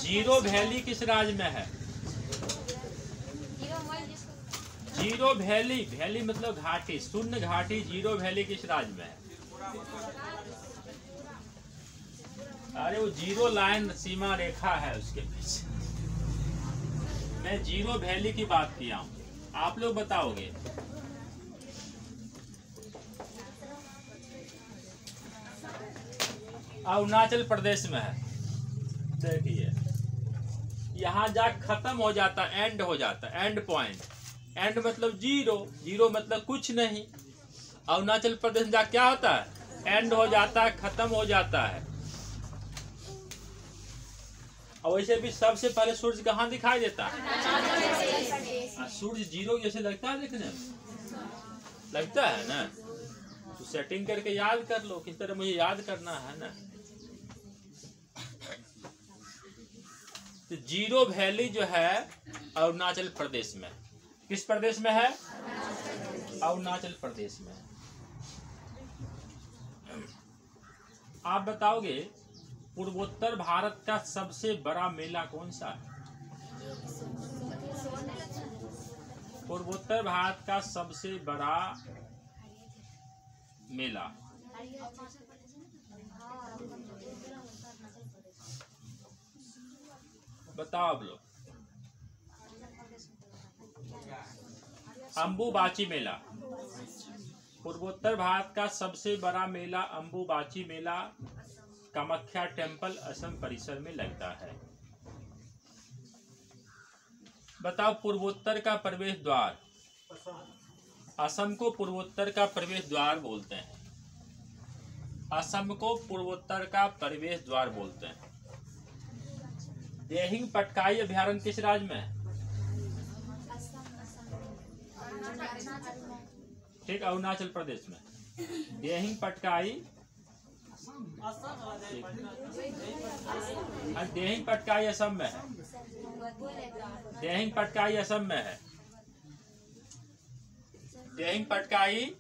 Zero valley किस राज्य में है? जीरो वैली, वैली मतलब घाटी, शून्य घाटी, जीरो वैली किस राज्य में है? अरे वो जीरो लाइन सीमा रेखा है उसके पीछे। मैं जीरो वैली की बात किया हूं, आप लोग बताओगे। अरुणाचल प्रदेश में है। देखिए यहाँ जा खत्म हो जाता, एंड हो जाता, एंड पॉइंट। एंड मतलब जीरो, जीरो मतलब कुछ नहीं। अरुणाचल प्रदेश में जा क्या होता है? एंड हो जाता है, खत्म हो जाता है। और वैसे भी सबसे पहले सूर्य कहाँ दिखाई देता है? सूर्य जीरो जैसे लगता है देखने में, लगता है ना? तो सेटिंग करके याद कर लो, किस तरह मुझे याद करना है ना। तो जीरो वैली जो है अरुणाचल प्रदेश में, किस प्रदेश में है? अरुणाचल प्रदेश में। आप बताओगे पूर्वोत्तर भारत का सबसे बड़ा मेला कौन सा है? पूर्वोत्तर भारत का सबसे बड़ा मेला बताओ आप लोग। अंबुबाची मेला। पूर्वोत्तर भारत का सबसे बड़ा मेला अंबुबाची मेला कामाख्या टेम्पल असम परिसर में लगता है। बताओ पूर्वोत्तर का प्रवेश द्वार। असम को पूर्वोत्तर का प्रवेश द्वार बोलते हैं। असम को पूर्वोत्तर का प्रवेश द्वार बोलते हैं। देहिंग पटकाई अभयारण्य किस राज्य में है? ठीक, अरुणाचल प्रदेश में। देहिंग पटकाई, देहिंग पटकाई असम में है। देहिंग पटकाई असम में है। देहिंग पटकाई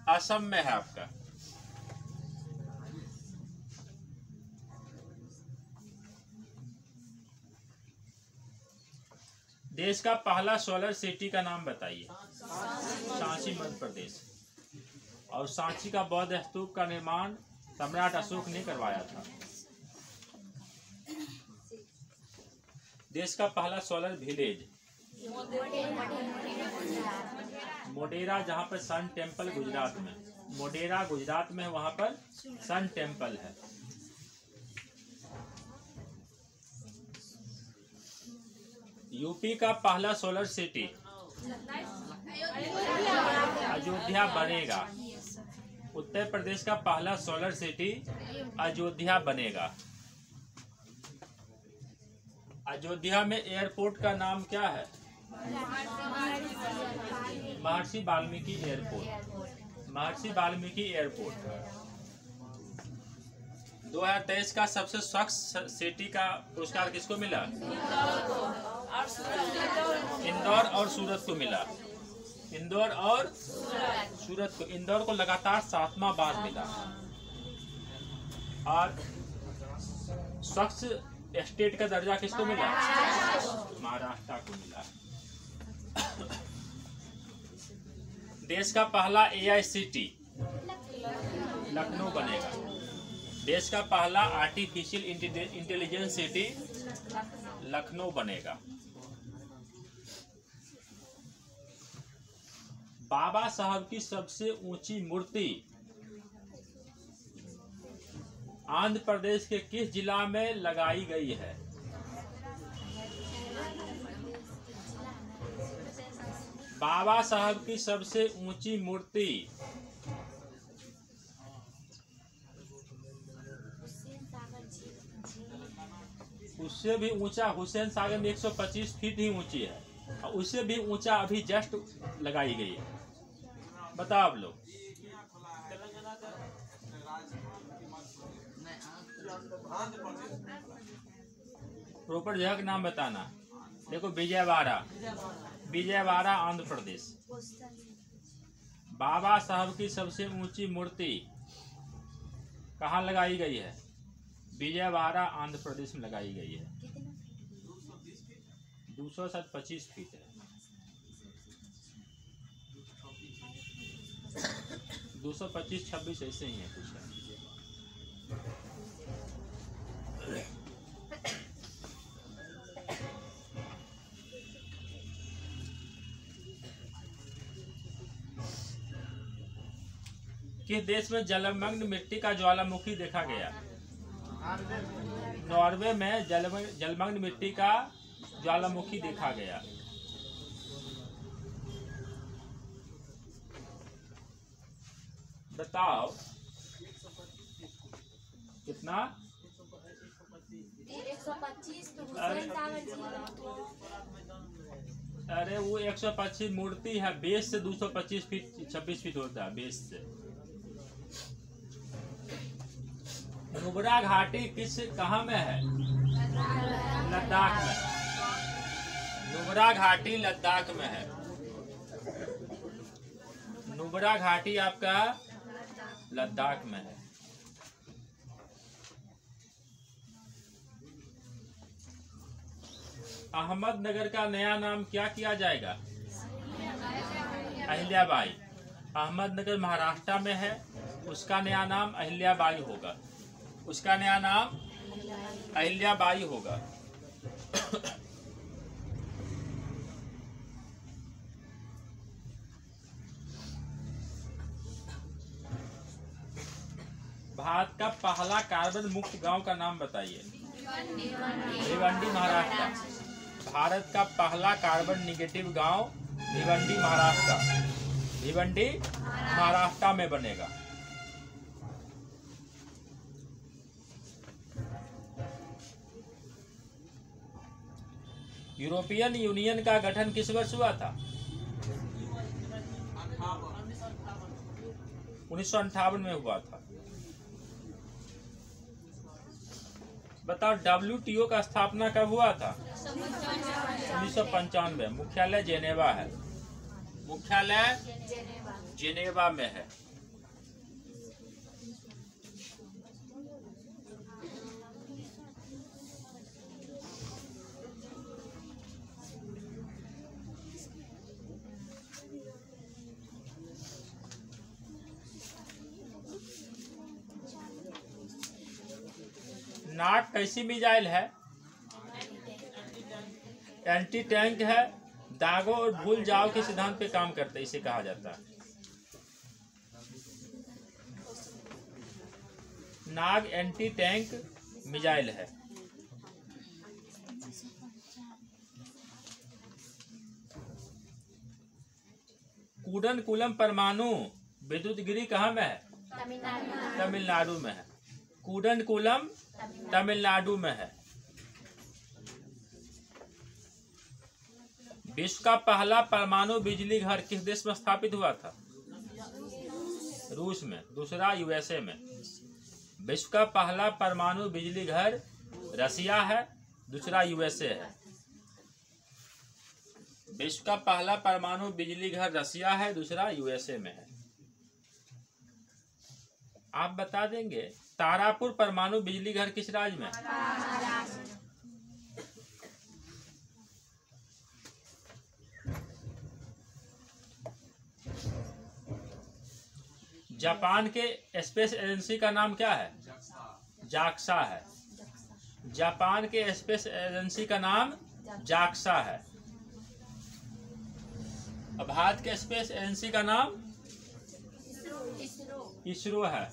असम में है आपका। देश का पहला सोलर सिटी का नाम बताइए। सांची मध्य प्रदेश। और सांची का बौद्ध स्तूप का निर्माण सम्राट अशोक ने करवाया था। देश का पहला सोलर विलेज मोडेरा, जहाँ पर सन टेम्पल गुजरात में, मोडेरा गुजरात में, वहां पर सन टेम्पल है। यूपी का पहला सोलर सिटी अयोध्या बनेगा। उत्तर प्रदेश का पहला सोलर सिटी अयोध्या बनेगा। अयोध्या में एयरपोर्ट का नाम क्या है? महर्षि वाल्मीकि एयरपोर्ट। महर्षि वाल्मीकि एयरपोर्ट। 2023 का सबसे स्वच्छ सिटी का पुरस्कार किसको मिला? इंदौर और सूरत को मिला। इंदौर और सूरत को, इंदौर को लगातार 7वां बार मिला। और स्वच्छ स्टेट का दर्जा किसको मिला? महाराष्ट्र को मिला। देश का पहला AI सिटी लखनऊ बनेगा। देश का पहला आर्टिफिशियल इंटेलिजेंस सिटी लखनऊ बनेगा। बाबा साहब की सबसे ऊंची मूर्ति आंध्र प्रदेश के किस जिला में लगाई गई है? बाबा साहब की सबसे ऊंची मूर्ति उससे भी ऊंचा हुसैन सागर में 125 फीट ही ऊंची है, और उससे भी ऊंचा अभी जस्ट लगाई गई है। बताओ आप लोग। प्रॉपर जगह का नाम बताना। देखो विजयवाड़ा, विजयवाड़ा आंध्र प्रदेश। बाबा साहब की सबसे ऊंची मूर्ति कहाँ लगाई गई है? विजयवाड़ा आंध्र प्रदेश में लगाई गई है। 225 फीट है। 225 26 ऐसे ही है कुछ है। किस देश में जलमग्न मिट्टी का ज्वालामुखी देखा गया? नॉर्वे में जलमग्न मिट्टी का ज्वालामुखी देखा गया। बताओ कितना? 125। अरे वो 125 मूर्ति है, बेस से 225 फीट 26 फीट होता है बेस से। नुब्रा घाटी कहाँ में है? लद्दाख में। नुब्रा घाटी लद्दाख में है। नुब्रा घाटी आपका लद्दाख में है। अहमदनगर का नया नाम क्या किया जाएगा? अहिल्याबाई। अहमदनगर महाराष्ट्र में है, उसका नया नाम अहिल्याबाई होगा। उसका नया नाम अहिल्याबाई होगा। भारत का पहला कार्बन मुक्त गांव का नाम बताइए। भिवंडी महाराष्ट्र। भारत का पहला कार्बन निगेटिव गांव भिवंडी महाराष्ट्र। भिवंडी महाराष्ट्र में बनेगा। यूरोपियन यूनियन का गठन किस वर्ष हुआ था? 1958 में हुआ था। बताओ WTO का स्थापना कब हुआ था? 1995। मुख्यालय जेनेवा है। मुख्यालय जेनेवा में है। नाग कैसी मिसाइल है? एंटी टैंक है। दागो और भूल जाओ के सिद्धांत पे काम करते इसे कहा जाता है। नाग एंटी टैंक मिसाइल है। कूडनकुलम परमाणु विद्युत गिरी कहाँ में है? तमिलनाडु में है। कूडनकुलम तमिलनाडु में है। विश्व का पहला परमाणु बिजली घर किस देश में स्थापित हुआ था? रूस में। दूसरा USA में। विश्व का पहला परमाणु बिजली घर रसिया है। दूसरा USA है। विश्व का पहला परमाणु बिजली घर रसिया है। दूसरा USA में है। आप बता देंगे तारापुर परमाणु बिजली घर किस राज्य में? जापान के स्पेस एजेंसी का नाम क्या है? जाक्सा है। जापान के स्पेस एजेंसी का नाम जाक्सा है। भारत के स्पेस एजेंसी का नाम इसरो है।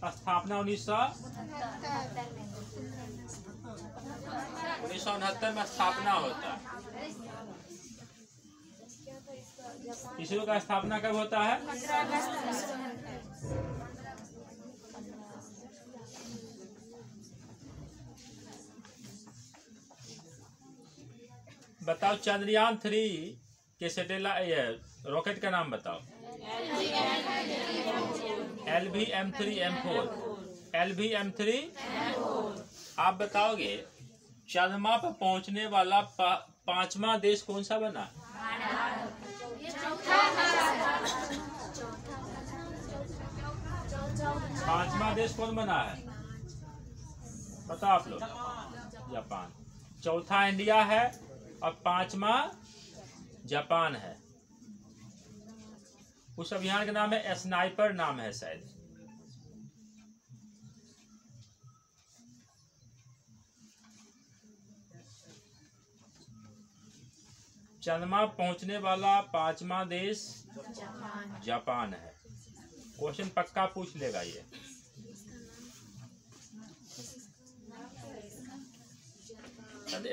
स्थापना 1969 में स्थापना होता है। इसरो का स्थापना कब होता है? बताओ चंद्रयान 3 के सैटेलाइट रॉकेट का नाम बताओ। LVM-3M4। LVM-3। आप बताओगे चंद्रमा पर पहुंचने वाला पांचवा देश कौन सा बना? पांचवा देश कौन बना है? बताओ आप लोग। जापान। चौथा इंडिया है और पांचवा जापान है। उस अभियान का नाम है स्नाइपर नाम है शायद। चंद्रमा पहुंचने वाला पांचवा देश जापान है। क्वेश्चन पक्का पूछ लेगा ये।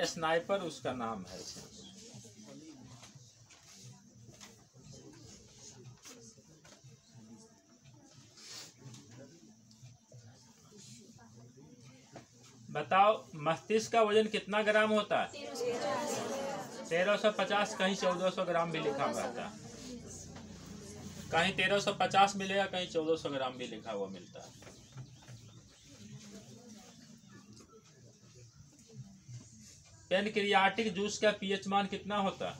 स्नाइपर उसका नाम है। बताओ मस्तिष्क का वजन कितना ग्राम होता है? 1350। कहीं 1400 ग्राम भी लिखा हुआ था। कहीं 1350 मिलेगा, कहीं 1400 ग्राम भी लिखा हुआ मिलता है। पैनक्रियाटिक जूस का पीएच मान कितना होता है?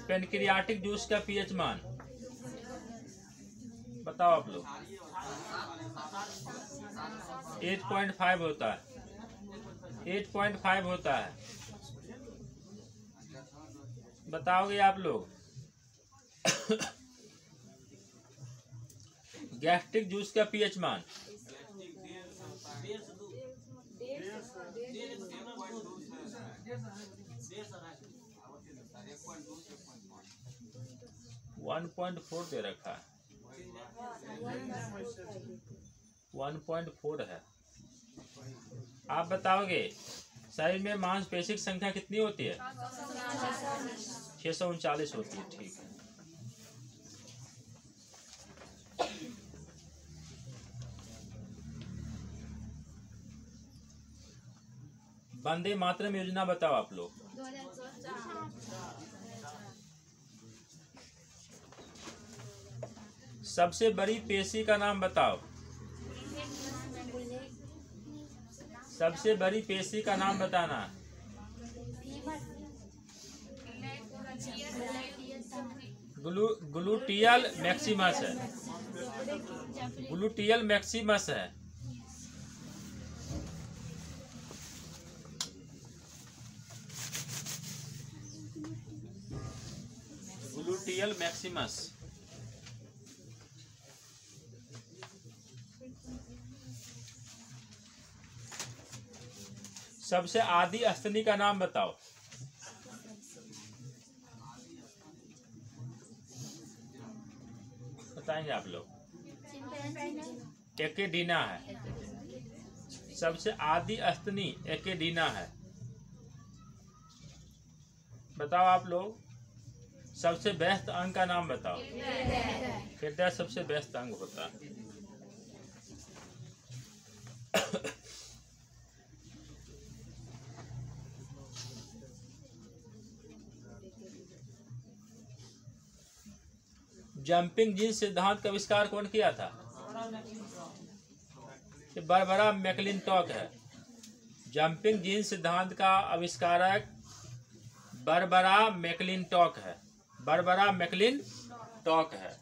पैनक्रियाटिक जूस का पीएच मान बताओ आप लोग। 8.5 होता है। 8.5 होता है। बताओगे आप लोग। गैस्ट्रिक जूस का पीएच मान 1.4 दे रखा है। 1.4 है। आप बताओगे शरीर में मांसपेशी की संख्या कितनी होती है? 639 होती है। ठीक है। वंदे मातरम योजना बताओ आप लोग। सबसे बड़ी पेशी का नाम बताओ। सबसे बड़ी पेशी का नाम बताना। ग्लूटियल मैक्सिमस है। ग्लूटियल मैक्सिमस है। Gluteal Maximus. सबसे आदि स्तनी का नाम बताओ। बताएंगे आप लोग। एकेडीना है। सबसे आदि स्तनी एकेडीना है। बताओ आप लोग। सबसे व्यस्त अंग का नाम बताओ। हृदय सबसे व्यस्त अंग होता है। जंपिंग जीन्स सिद्धांत का आविष्कार कौन किया था? बारबरा मैकलिंटॉक है। जंपिंग जीन्स सिद्धांत का आविष्कारक बारबरा मैकलिंटॉक है। बारबरा मैकलिंटॉक है।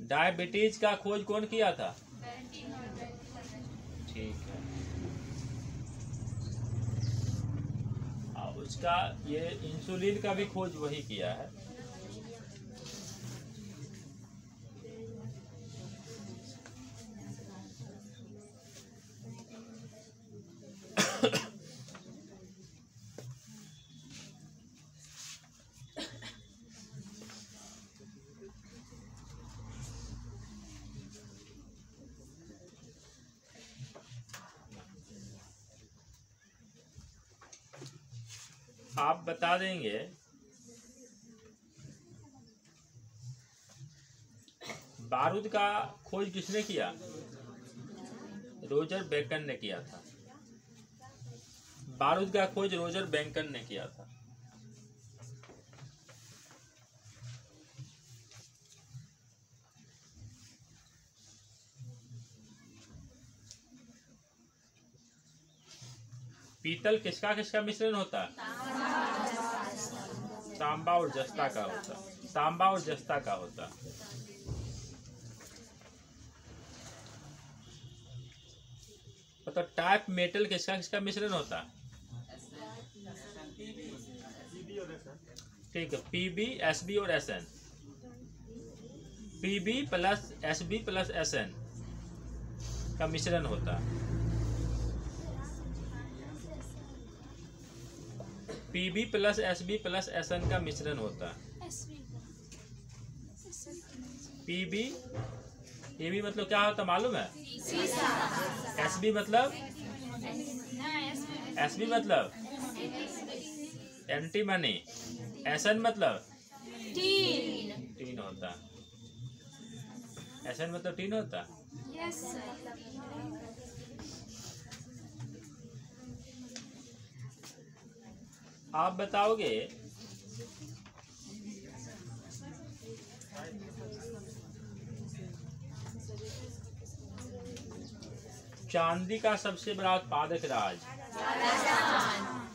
डायबिटीज का खोज कौन किया था? ठीक है। उसका ये इंसुलिन का भी खोज वही किया है। आप बता देंगे बारूद का खोज किसने किया? रोजर बेकन ने किया था। बारूद का खोज रोजर बेकन ने किया था। पीतल किसका किसका मिश्रण होता है? तांबा और जस्ता का होता है। तांबा और जस्ता का होता। तो टाइप मेटल किसका किसका मिश्रण होता है? ठीक है, पीबी, एसबी और SN. PB plus SB plus SN का मिश्रण होता है। PB plus SB plus SN का मिश्रण होता है। पीबी, पीबी मतलब क्या होता मालूम है? एसबी मतलब, एसबी मतलब एंटीमनी, एसएन मतलब टीन होता। एसएन मतलब टीन होता। आप बताओगे चांदी का सबसे बड़ा उत्पादक राज्य?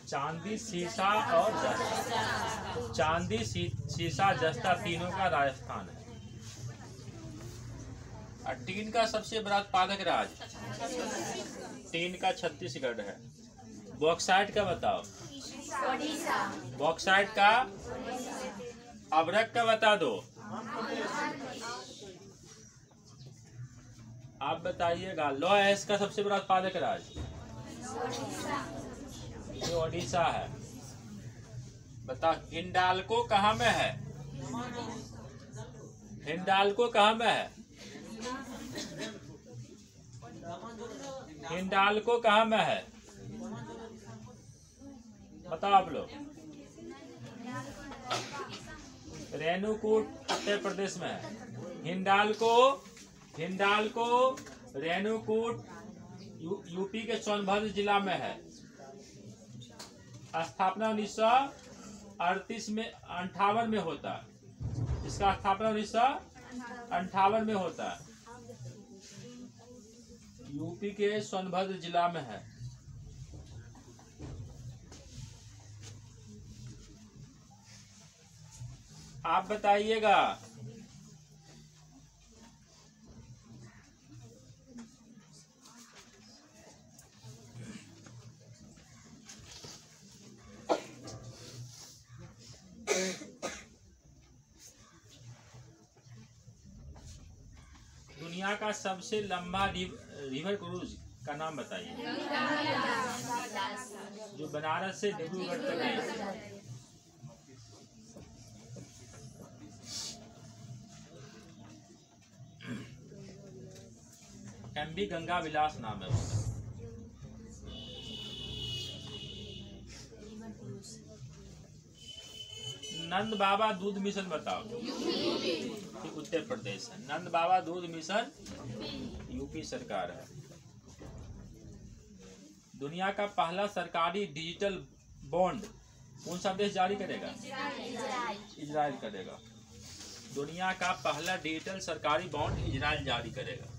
चांदी, सीसा और जस्ता। चांदी, सीसा, जस्ता तीनों का राजस्थान है। और टीन का सबसे बड़ा उत्पादक राज्य? टीन का छत्तीसगढ़ है। बॉक्साइट का बताओ। बॉक्साइट का, अभ्रक का बता दो। आप बताइएगा। लौह अयस्क का सबसे बड़ा उत्पादक राज्य? ये ओडिशा है। बता, हिंडाल्को कहाँ में है? हिंडाल्को कहाँ में है? हिंडाल्को कहाँ में है? बताओ आप लोग। रेणुकूट उत्तर प्रदेश में है। हिंडाल्को, हिंडाल्को रेणुकूट यूपी के सोनभद्र जिला में है। स्थापना 1938 में 58 में होता। इसका स्थापना 1958 में होता। यूपी के सोनभद्र जिला में है। आप बताइएगा। दुनिया का सबसे लंबा रिवर क्रूज का नाम बताइए, जो बनारस से डिब्रूगढ़ तक है। एमवी गंगा विलास नाम है उसका। नंद बाबा दूध मिशन बताओ। उत्तर प्रदेश है। नंद बाबा दूध मिशन यूपी सरकार है। दुनिया का पहला सरकारी डिजिटल बॉन्ड कौन सा देश जारी करेगा? इजराइल करेगा। दुनिया का पहला डिजिटल सरकारी बॉन्ड इजराइल जारी करेगा।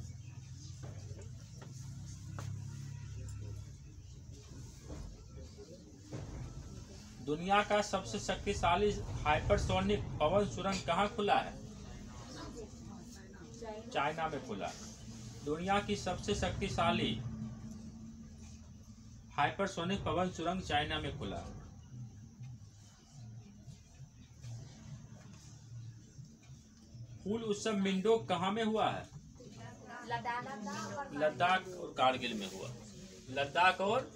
दुनिया का सबसे शक्तिशाली हाइपरसोनिक पवन सुरंग कहाँ खुला है? चाइना में खुला। दुनिया की सबसे शक्तिशाली हाइपरसोनिक पवन सुरंग चाइना में खुला। फूल उत्सव मिंडोक कहाँ में हुआ है? लद्दाख और कारगिल में हुआ। लद्दाख और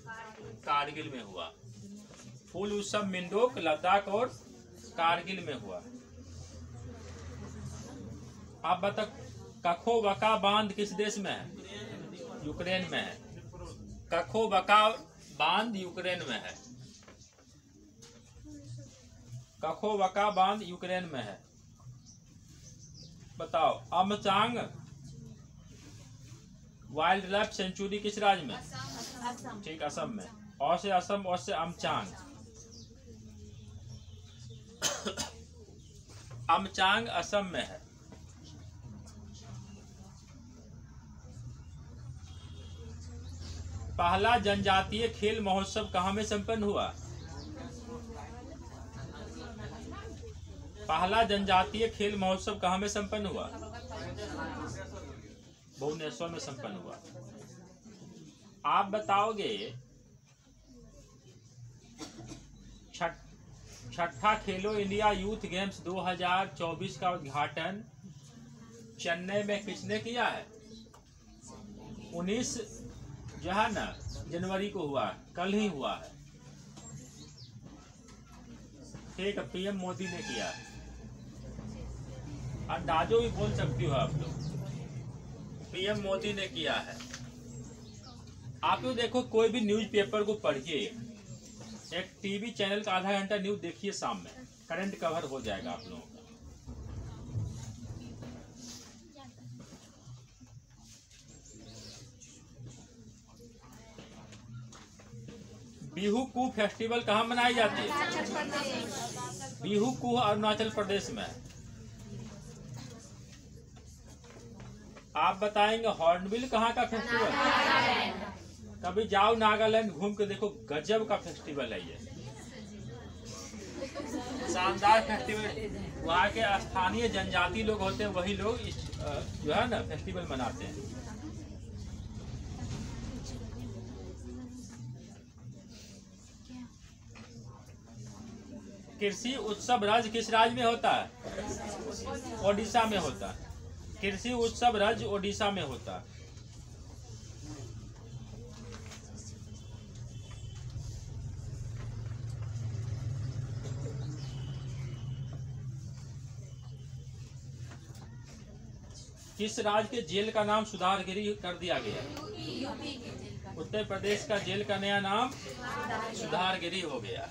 कारगिल में हुआ। फूल उत्सव मिंडोक लद्दाख और कारगिल में हुआ। आप बता, कखोवका बांध किस देश में है? यूक्रेन में है। कखोवका बांध यूक्रेन में है। कखोवका बांध यूक्रेन में है। बताओ, अमचांग वाइल्ड लाइफ सेंचुरी किस राज्य में? ठीक, असम में। और से असम, और से अमचांग। अमचांग असम में है। पहला जनजातीय खेल महोत्सव कहाँ में संपन्न हुआ? पहला जनजातीय खेल महोत्सव कहाँ में संपन्न हुआ? भुवनेश्वर में संपन्न हुआ। आप बताओगे छठा खेलो इंडिया यूथ गेम्स 2024 का उद्घाटन चेन्नई में किसने किया है? 19 जो है ना जनवरी को हुआ है, कल ही हुआ है। ठीक है, पीएम मोदी ने किया है। अंदाजो भी बोल सकती हो आप लोग, पीएम मोदी ने किया है। आप लोग देखो, कोई भी न्यूज़पेपर को पढ़िए, एक टीवी चैनल का आधा घंटा न्यूज देखिए शाम में, करंट कवर हो जाएगा आप लोगों का। बिहू कू फेस्टिवल कहाँ मनाई जाती है? बिहू कू अरुणाचल प्रदेश में। आप बताएंगे हॉर्नबिल कहाँ का फेस्टिवल? कभी जाओ नागालैंड घूम के देखो, गजब का फेस्टिवल है ये, शानदार फेस्टिवल। वहाँ के स्थानीय जनजाति लोग होते हैं, वही लोग इस जो है ना फेस्टिवल मनाते हैं। कृषि उत्सव राज्य किस राज्य में होता है? ओडिशा में होता है। कृषि उत्सव राज्य ओडिशा में होता है। किस राज्य के जेल का नाम सुधारगिरी कर दिया गया? उत्तर प्रदेश का जेल का नया नाम सुधारगिरी हो गया।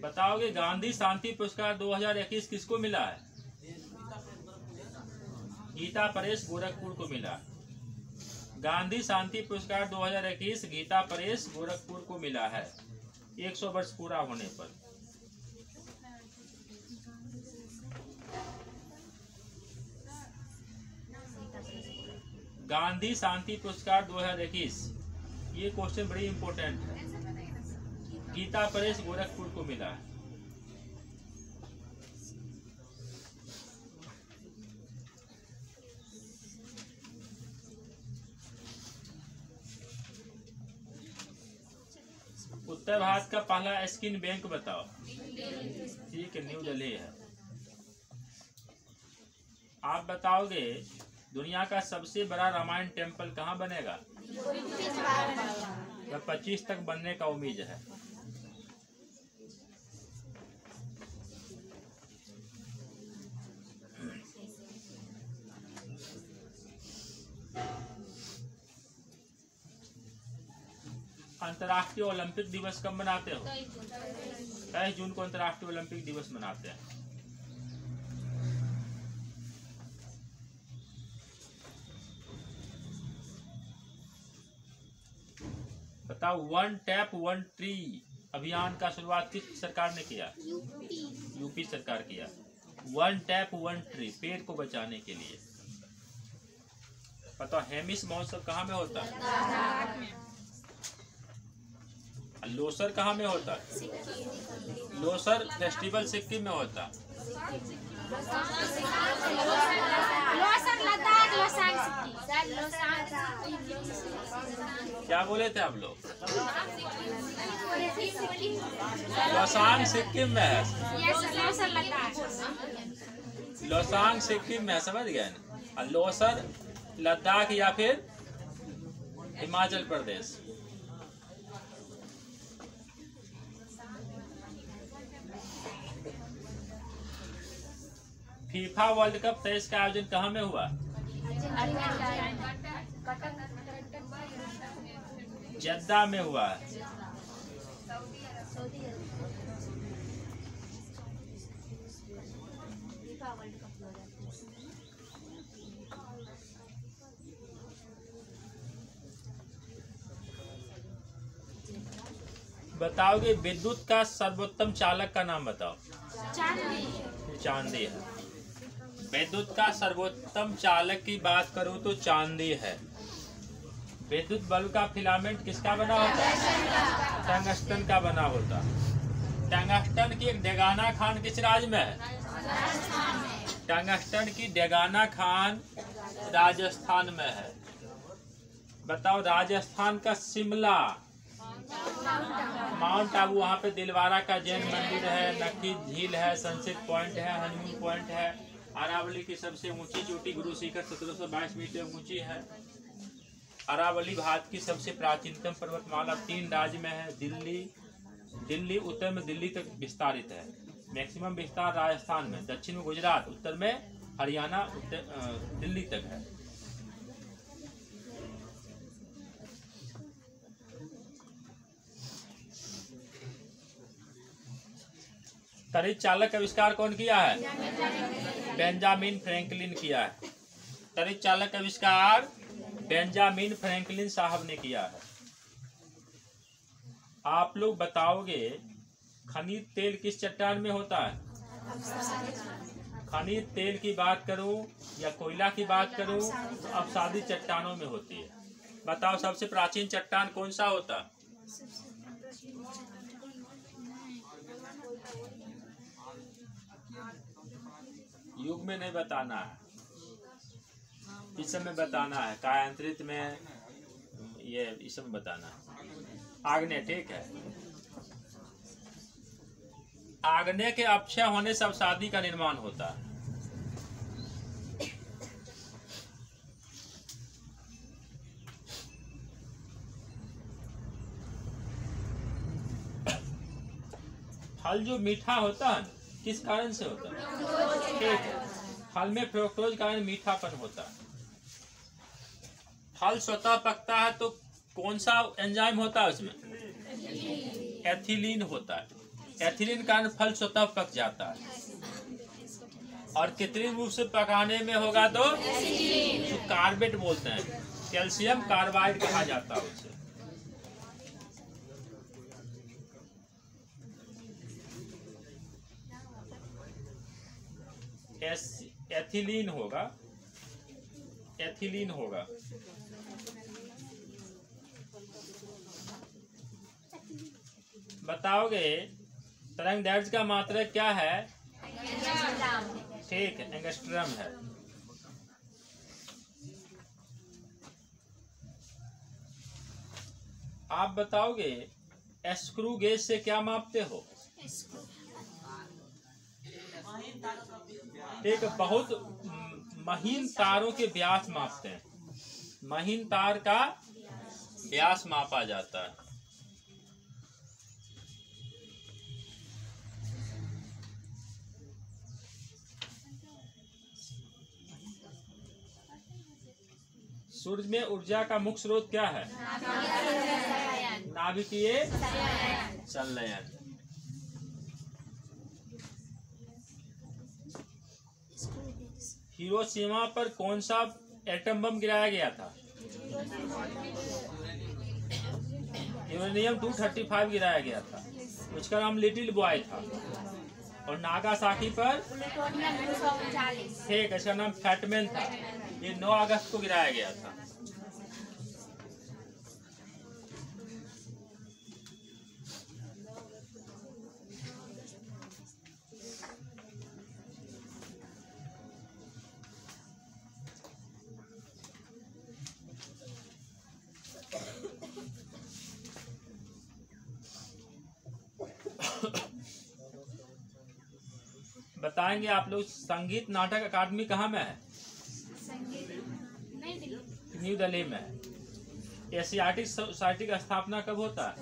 बताओगे गांधी शांति पुरस्कार 2021 किसको मिला है? गीता परेश गोरखपुर को मिला। गांधी शांति पुरस्कार 2021 गीता परेश गोरखपुर को मिला है 100 वर्ष पूरा होने पर। गांधी शांति पुरस्कार 2021, ये क्वेश्चन बड़ी इंपॉर्टेंट है। गीता परेश गोरखपुर को मिला है। उत्तर भारत का पहला स्किन बैंक बताओ। ठीक है, न्यू दिल्ली है। आप बताओगे दुनिया का सबसे बड़ा रामायण टेम्पल कहाँ बनेगा? 25 तक बनने का उम्मीद है। अंतर्राष्ट्रीय ओलंपिक दिवस कब मनाते हो? 23 जून को अंतर्राष्ट्रीय ओलंपिक दिवस मनाते हैं। बताओ, वन टैप वन ट्री अभियान का शुरुआत किस सरकार ने किया? यूपी सरकार किया। वन टैप वन ट्री, पेड़ को बचाने के लिए। बताओ, हेमिस महोत्सव कहाँ में होता है? लोसर कहाँ में होता है? लोसर फेस्टिवल सिक्किम में होता है। क्या बोले थे आप लोग? लोसांग सिक्किम में है। लोसांग सिक्किम में, समझ गए ना? लोसर लद्दाख या फिर Himachal Pradesh. FIFA world cup 23 का आयोजन कहाँ में हुआ? जद्दा में हुआ है। बताओगे विद्युत का सर्वोत्तम चालक का नाम बताओ। चांदी है। विद्युत का सर्वोत्तम चालक की बात करूं तो चांदी है। विद्युत बल्ब का फिलामेंट किसका बना होता है? टंगस्टन का बना होता है। टंगस्टन की एक डेगाना खान किस राज्य में है? टंगस्टन की डेगाना खान राजस्थान में है। बताओ राजस्थान का शिमला, माउंट आबू, वहाँ पे दिलवारा का जैन मंदिर है, नक्की झील है, सनसेट पॉइंट है, हनीमून पॉइंट है। अरावली की सबसे ऊंची चोटी गुरु शिखर 1722 मीटर ऊंची है। अरावली भारत की सबसे प्राचीनतम पर्वतमाला 3 राज्य में है। दिल्ली उत्तर में दिल्ली तक विस्तारित है। मैक्सिमम विस्तार राजस्थान में, दक्षिण में गुजरात, उत्तर में हरियाणा, दिल्ली तक है। तड़ित चालक का आविष्कार कौन किया है? बेंजामिन फ्रैंकलिन किया है। तड़ित चालक का आविष्कार बेंजामिन फ्रैंकलिन साहब ने किया है। आप लोग बताओगे खनिज तेल किस चट्टान में होता है? खनिज तेल की बात करूं या कोयला की बात करूं तो अवसादी चट्टानों में होती है। बताओ सबसे प्राचीन चट्टान कौन सा होता है? युग में नहीं बताना है, इस समय बताना है। कायांतरित में ये इस समय बताना है। आग्नेय, ठीक है। आग्नेय के अपक्षय होने से अवसादी का निर्माण होता है। फल जो मीठा होता है किस कारण से होता है? ठीक है, फल में फ्रुक्टोज कारण मीठापन होता है। फल स्वतः पकता है तो कौन सा एंजाइम होता है उसमें? एथिलीन होता है। एथिलीन कारण फल स्वतः पक जाता है। और कृत्रिम रूप से पकाने में होगा तो कार्बेट बोलते हैं, कैल्शियम कार्बाइड कहा जाता है उसे। एथिलीन होगा, एथिलीन होगा। बताओगे तरंग दैर्ध्य का मात्रक क्या है? ठीक है, एंगस्ट्रम है। आप बताओगे स्क्रू गेज से क्या मापते हो? एक बहुत महीन तारों के व्यास मापते हैं। महीन तार का व्यास मापा जाता है। सूर्य में ऊर्जा का मुख्य स्रोत क्या है? नाभिकीय संलयन। हिरोशिमा पर कौन सा एटम बम गिराया गया था? यूरेनियम 235 गिराया गया था। उसका नाम लिटिल बॉय था। और नागासाकी पर ठीक, इसका नाम फैटमैन था। ये 9 अगस्त को गिराया गया था। बताएंगे आप लोग संगीत नाटक अकादमी कहाँ में है? न्यू दिल्ली में। एशियाटिक सोसाइटी का स्थापना कब होता है?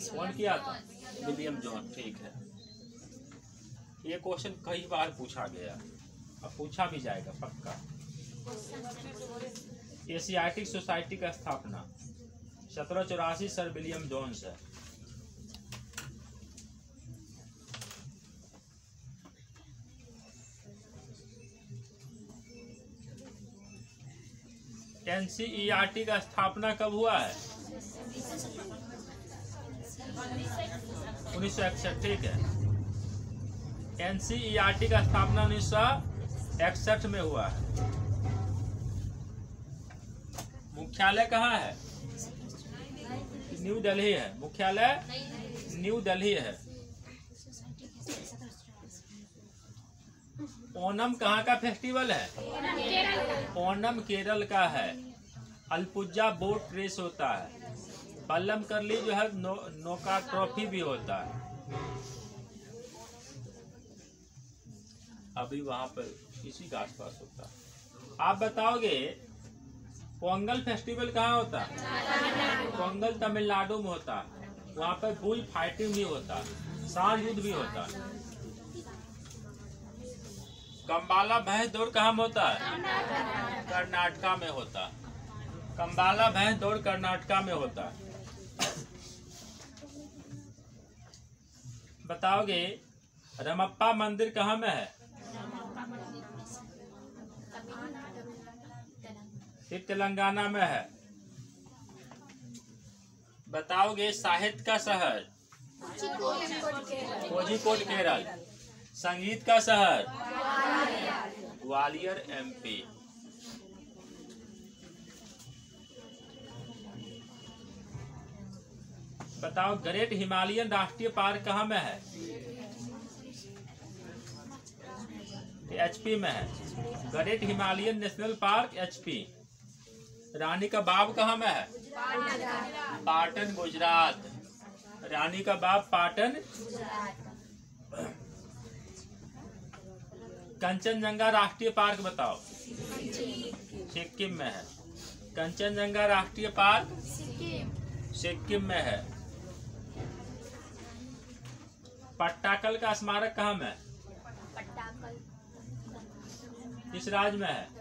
कौन किया था? William John. ठीक है, ये क्वेश्चन कई बार पूछा गया, अब पूछा भी जाएगा पक्का। एशियाटिक सोसाइटी का स्थापना 1784 सर विलियम जोन्स है। एनसीईआरटी का स्थापना कब हुआ है? 1961। ठीक है, एनसीईआरटी का स्थापना 1961 में हुआ है। मुख्यालय कहाँ है? न्यू दिल्ली है। मुख्यालय न्यू दिल्ली है। ओणम कहाँ का फेस्टिवल है? ओणम केरल का है। अलपुजा बोट रेस होता है। पल्लम करली जो है नौका ट्रॉफी भी होता है। अभी वहां पर इसी के आसपास होता है। आप बताओगे पोंगल फेस्टिवल कहाँ होता है? पोंगल तमिलनाडु में होता है। वहां पर बुल फाइटिंग भी होता है, सांड युद्ध भी होता है। कंबाला भैंस दौड़ कहाँ में होता है? कर्नाटका में होता है। कंबाला भैंस दौड़ कर्नाटका में होता है। बताओगे रमप्पा मंदिर कहाँ में है? ये तेलंगाना में है। बताओगे साहित्य का शहर? कोझिकोड केरल। संगीत का शहर? ग्वालियर एमपी। बताओ ग्रेट हिमालयन राष्ट्रीय पार्क कहाँ में है? एचपी में है। Great Himalayan National Park HP. Rani ka Bagh कहाँ में है? पाटन गुजरात। रानी का बाग पाटन। कंचनजंगा राष्ट्रीय पार्क बताओ। सिक्किम में है। कंचनजंगा राष्ट्रीय पार्क सिक्किम में है। पट्टाकल का स्मारक कहाँ में है? किस राज्य में है?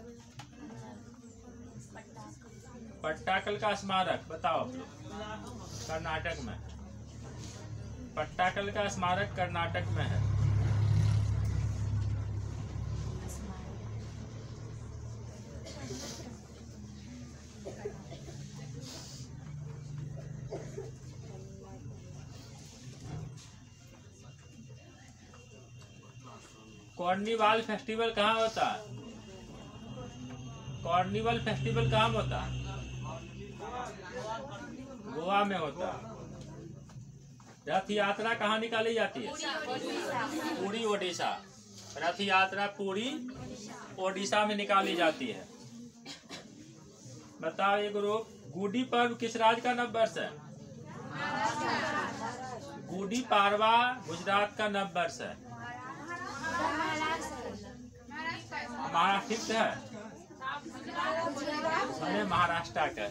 पट्टाकल का स्मारक बताओ आप लोग। कर्नाटक में। पट्टाकल का स्मारक कर्नाटक में है। कार्निवाल फेस्टिवल कहाँ होता है? कार्निवल फेस्टिवल कहाँ होता है? गोवा में होता है। रथ यात्रा कहाँ निकाली जाती है? पुरी ओडिशा। रथ यात्रा पुरी ओडिशा में निकाली जाती है। बताओ ये ग्रुप, गुड़ी पर्व किस राज्य का नववर्ष है? गुड़ी पाड़वा गुजरात का नववर्ष है। महाराष्ट्र है, हमें महाराष्ट्र का है।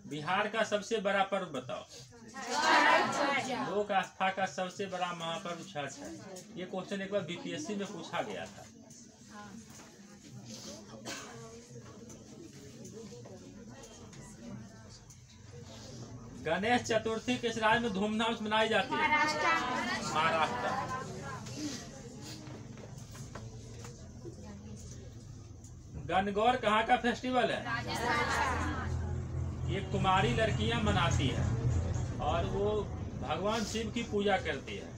बिहार का सबसे बड़ा पर्व बताओ। लोक आस्था का सबसे बड़ा महापर्व छठ है। ये क्वेश्चन एक बार बीपीएससी में पूछा गया था। गणेश चतुर्थी किस राज्य में धूमधाम से मनाई जाती है? महाराष्ट्र। गणगौर कहाँ का फेस्टिवल है? ये कुमारी लड़कियां मनाती है और वो भगवान शिव की पूजा करती है।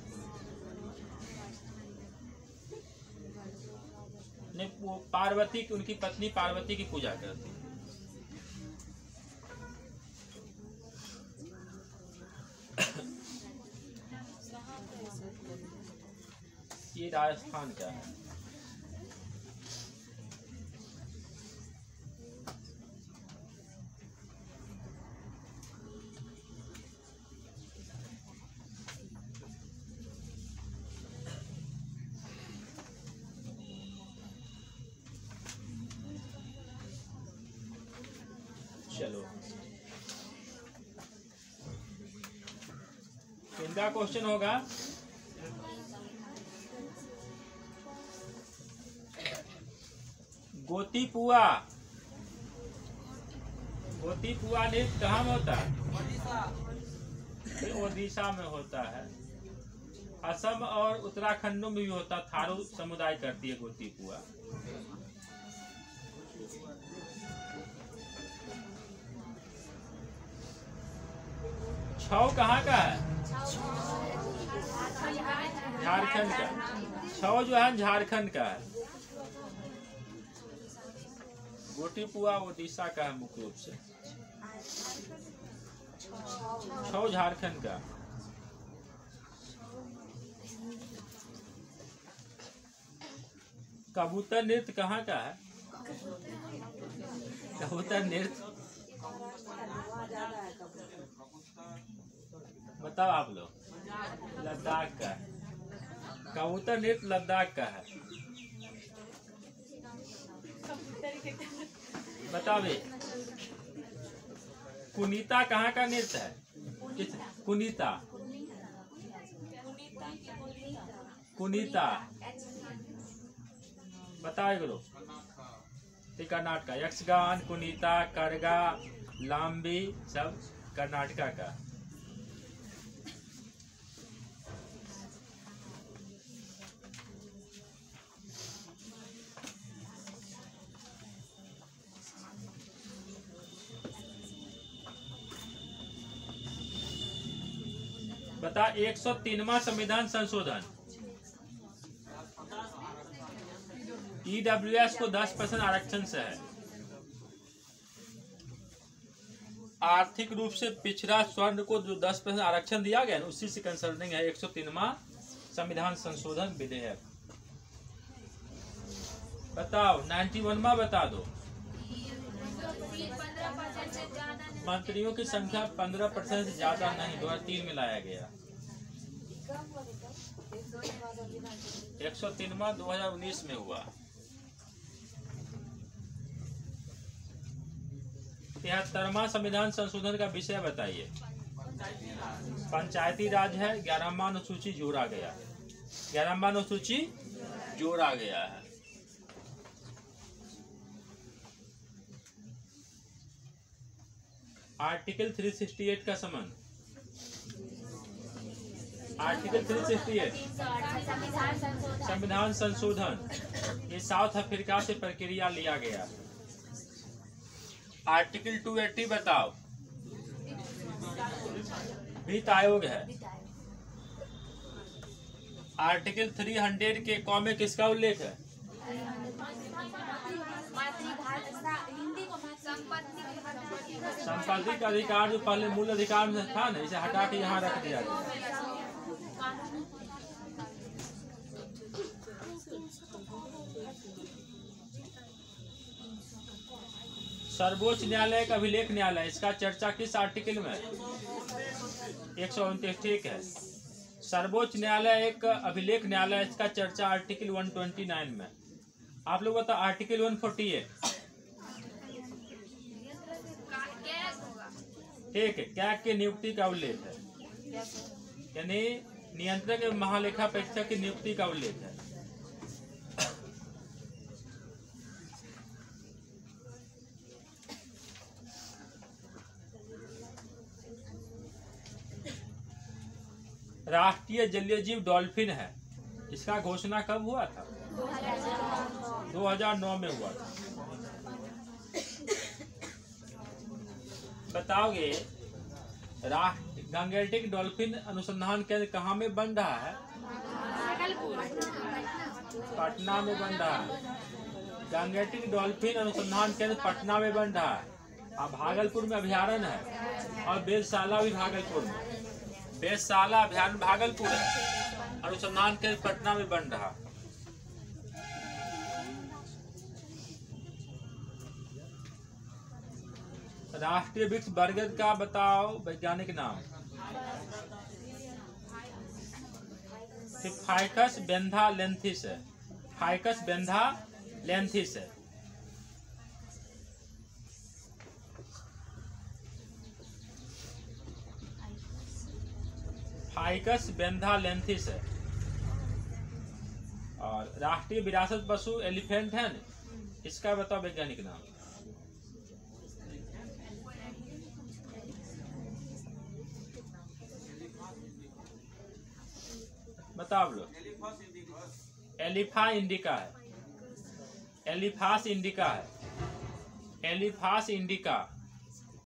वो पार्वती की, उनकी पत्नी पार्वती की पूजा करती है। ये राजस्थान का है। चलो इनका क्वेश्चन होगा, गोतीपुआ नृत्य कहाँ में होता है? ओडिशा में होता है। असम और उत्तराखंड में भी होता है। थारू समुदाय करती है गोतीपुआ। छऊ कहाँ का है? झारखंड का। छौ जो है झारखंड का है। गोटीपुआ ओडिशा का है मुख्य रूप से। छौ झारखंड का। कबूतर नृत्य कहाँ का है? कबूतर नृत्य बताओ आप लोग। लद्दाख का है। कबूतर नृत्य लद्दाख का है। बताओ भाई। कुनीता कहाँ का नृत्य है? कुनीता कुनीता बताओ गुरु। कर्नाटका। यक्षगान, कुनीता, करगा, लाम्बी सब कर्नाटका का। बता 103वां संविधान संशोधन। ईडब्ल्यूएस को 10% आरक्षण से है। आर्थिक रूप से पिछड़ा स्वर्ण को जो 10% आरक्षण दिया गया ना, उसी से कंसर्निंग है 103वां संविधान संशोधन विधेयक। बताओ 91वां बता दो। मंत्रियों की संख्या 15% से ज्यादा नहीं, 2003 में लाया गया। 103वां 2019 में हुआ। 73वां संविधान संशोधन का विषय बताइए। पंचायती राज है। 11वां अनुसूची जोड़ा गया। 11वां अनुसूची जोड़ा गया है। आर्टिकल 368 का संबंध। आर्टिकल 368 संविधान संशोधन, ये साउथ अफ्रीका से प्रक्रिया लिया गया। आर्टिकल 280 बताओ। वित्त आयोग है। आर्टिकल 300 के क में किसका उल्लेख है? संपत्ति का अधिकार जो पहले मूल अधिकार में था ना, इसे हटा के यहाँ रख दिया गया। सर्वोच्च न्यायालय का अभिलेख न्यायालय, इसका चर्चा किस आर्टिकल में? 129 ठीक है। सर्वोच्च न्यायालय एक अभिलेख न्यायालय, इसका चर्चा आर्टिकल 129 में। आप लोग बताओ आर्टिकल 148 ठीक है। क्या के नियुक्ति का उल्लेख है, यानी नियंत्रक एवं महालेखा परीक्षक की नियुक्ति का उल्लेख है। राष्ट्रीय जलीय जीव डॉल्फिन है। इसका घोषणा कब हुआ था? 2009 में हुआ था। बताओगे गंगेटिक डॉल्फिन अनुसंधान केंद्र कहाँ में बन रहा है? पटना में बन रहा है। गंगेटिक डॉल्फिन अनुसंधान केंद्र पटना में बन रहा है। अब भागलपुर में अभ्यारण्य है और वेधशाला भी भागलपुर में। वेधशाला अभ्यारण्य भागलपुर है, अनुसंधान केंद्र पटना में बन रहा। राष्ट्रीय वृक्ष बरगद का बताओ वैज्ञानिक नाम। फाइकस बेंधा लेंथिस है। फाइकस बेंधा लेंथिस है। फाइकस बेंधा लेंथिस है। और राष्ट्रीय विरासत पशु एलिफेंट है न, इसका बताओ वैज्ञानिक नाम। बताओ लो। एलिफा इंडिका है। एलिफास इंडिका है। एलिफास इंडिका।